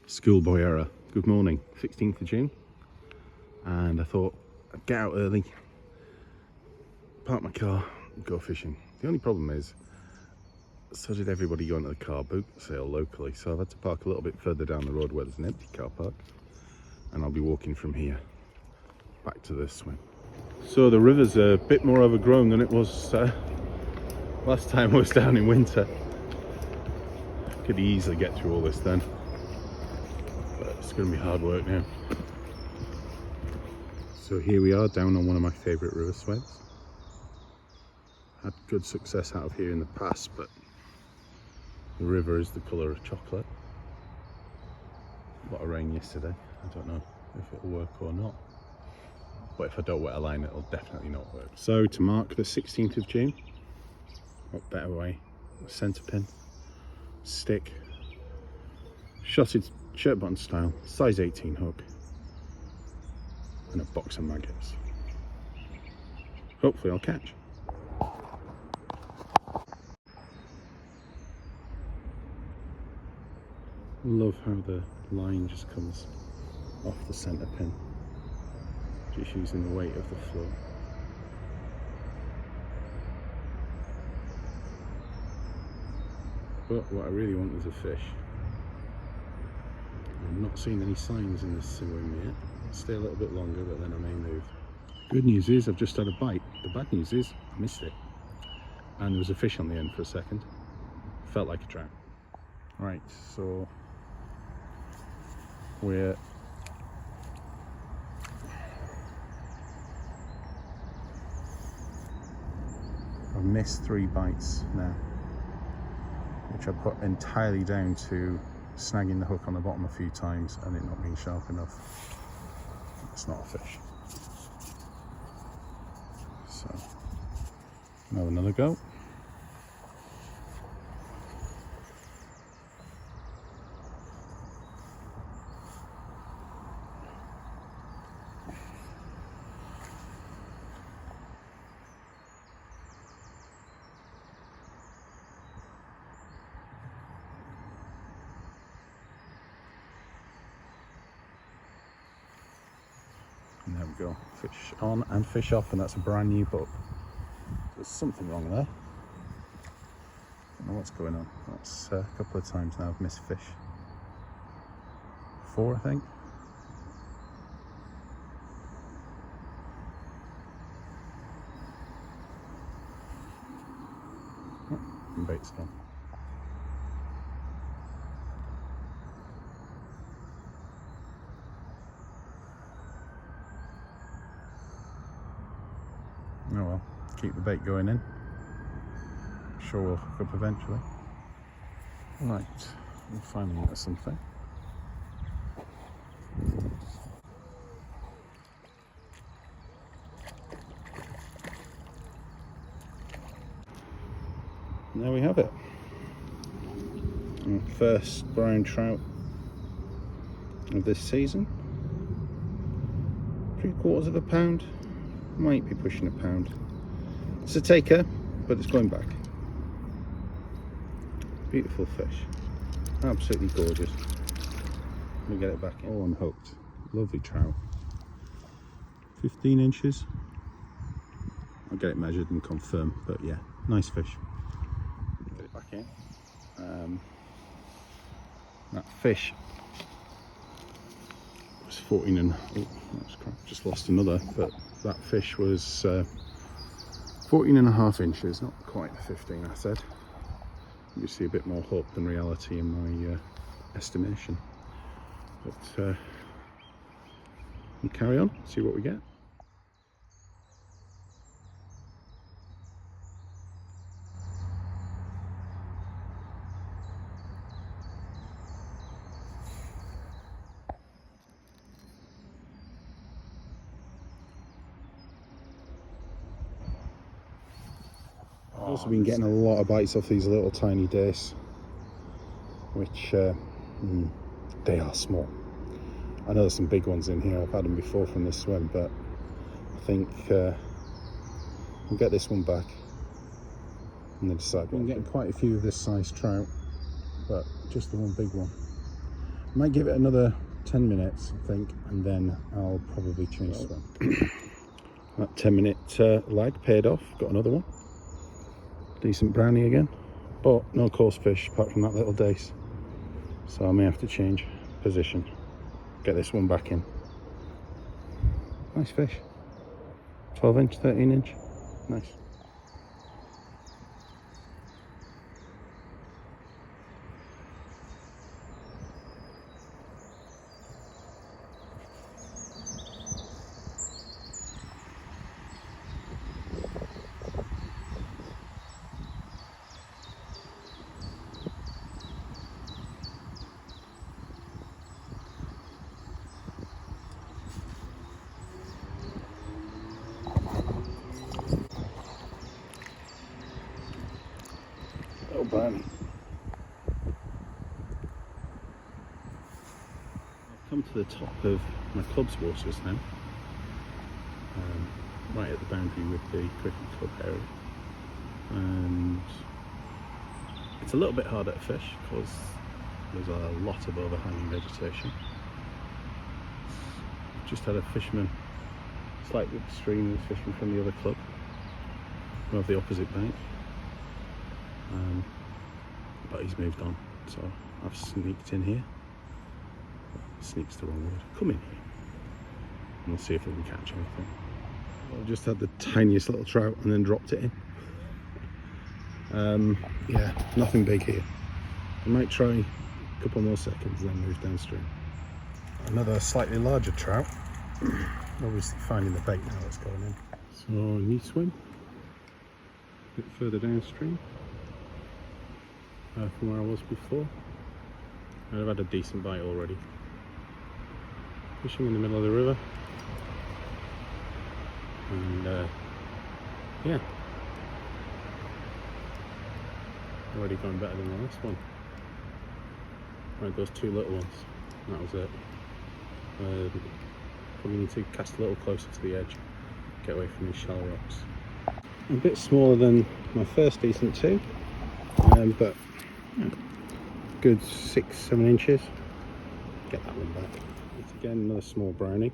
Schoolboy error. Good morning, 16th of June, and I thought I'd get out early, park my car, and go fishing. The only problem is, so did everybody going to the car boot sale locally, so I've had to park a little bit further down the road where there's an empty car park, and I'll be walking from here back to this swim. So the river's a bit more overgrown than it was last time I was down in winter. Could easily get through all this then. It's going to be hard work now. So here we are down on one of my favourite river swims. Had good success out of here in the past, but the river is the colour of chocolate. A lot of rain yesterday. I don't know if it'll work or not, but if I don't wet a line it'll definitely not work. So to mark the 16th of June, what better way? A centre pin, stick, shotted shirt button style, size 18 hook, and a box of maggots. Hopefully I'll catch. Love how the line just comes off the centre pin, just using the weight of the float. But what I really want is a fish. I'm not seeing any signs in this swim yet. I'll stay a little bit longer, but then I may move. Good news is I've just had a bite. The bad news is I missed it. And there was a fish on the end for a second. Felt like a trout. Right, so I've missed 3 bites now, which I put entirely down to snagging the hook on the bottom a few times and it not being sharp enough. It's not a fish. So, now another go. And there we go, fish on and fish off, and that's a brand new book. There's something wrong there. Don't know what's going on. That's a couple of times now I've missed fish. 4, I think. Oh, and bait's gone. Oh well, keep the bait going in. Sure we'll hook up eventually. Right, we're finally into something. And there we have it. Our first brown trout of this season. 3/4 of a pound. Might be pushing a pound. It's a taker, but it's going back. Beautiful fish. Absolutely gorgeous. We'll get it back in. Oh, I'm hooked. Lovely trout. 15 inches. I'll get it measured and confirm, but yeah, nice fish. Get it back in. That fish was 14 and oh, that's crap. Just lost another, but that fish was 14.5 inches, not quite the 15 I said. You see a bit more hope than reality in my estimation. But we'll carry on, see what we get. I've also been getting a lot of bites off these little tiny dace, which they are small. I know there's some big ones in here, I've had them before from this swim, but I think we'll get this one back and then decide. I'm getting quite a few of this size trout, but just the one big one. Might give it another 10 minutes, I think, and then I'll probably change swim. That 10-minute lag paid off. Got another one. Decent brownie again, but no coarse fish apart from that little dace. So I may have to change position. Get this one back in. Nice fish. 12 inch, 13 inch. Nice. Little brownie. I've come to the top of my club's waters now, right at the boundary with the cricket club area, and it's a little bit harder to fish because there's a lot of overhanging vegetation. Just had a fisherman slightly upstream who's fishing from the other club, from the opposite bank. But he's moved on, so I've sneaked in here. Sneak's the wrong word. Come in here, and we'll see if we can catch anything. I've just had the tiniest little trout and then dropped it in. Yeah, nothing big here. I might try a couple more seconds, then move downstream. Another slightly larger trout. Obviously finding the bait now that's going in. So new swim. A bit further downstream. From where I was before, and I've had a decent bite already. Fishing in the middle of the river, and yeah, already going better than the last one. Right, those two little ones, that was it. Probably need to cast a little closer to the edge, get away from these shallow rocks. A bit smaller than my first decent two, but yeah, good 6-7 inches. Get that one back. It's again another small brownie.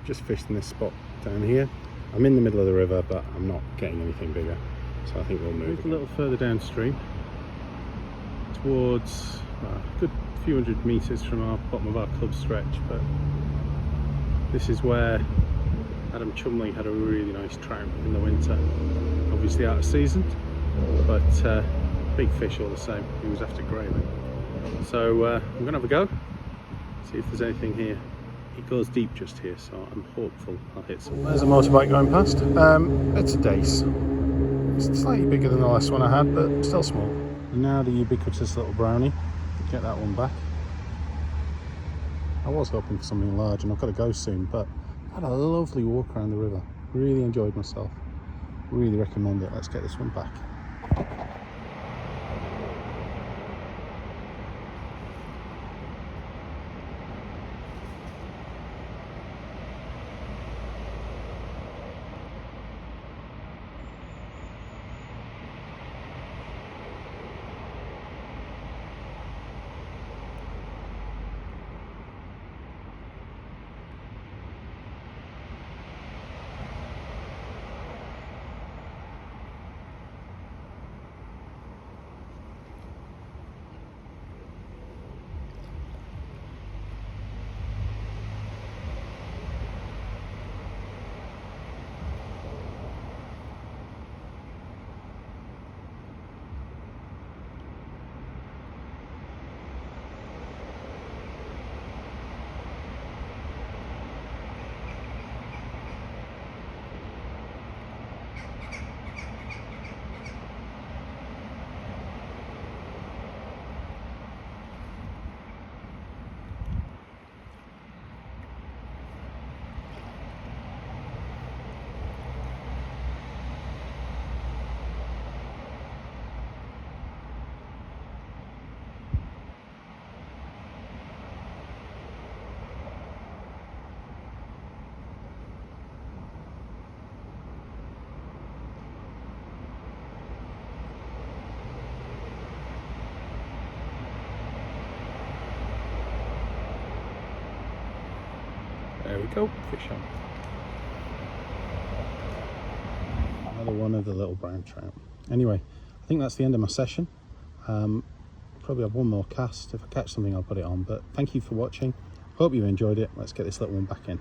Just fished in this spot down here. I'm in the middle of the river, but I'm not getting anything bigger, so I think we'll move a little further downstream towards a good few hundred meters from our bottom of our club stretch. But this is where Adam Chumley had a really nice trout in the winter, obviously out of season, but big fish all the same. He was after grayling. So I'm gonna have a go, see if there's anything here. It goes deep just here, so I'm hopeful I'll hit some. There's a motorbike going past. It's a dace. It's slightly bigger than the last one I had, but still small. And now the ubiquitous little brownie. Get that one back. I was hoping for something large, and I've got to go soon, but I had a lovely walk around the river. Really enjoyed myself. Really recommend it. Let's get this one back. There we go, fish on. Another one of the little brown trout. Anyway, I think that's the end of my session. Probably have one more cast. If I catch something, I'll put it on. But thank you for watching. Hope you enjoyed it. Let's get this little one back in.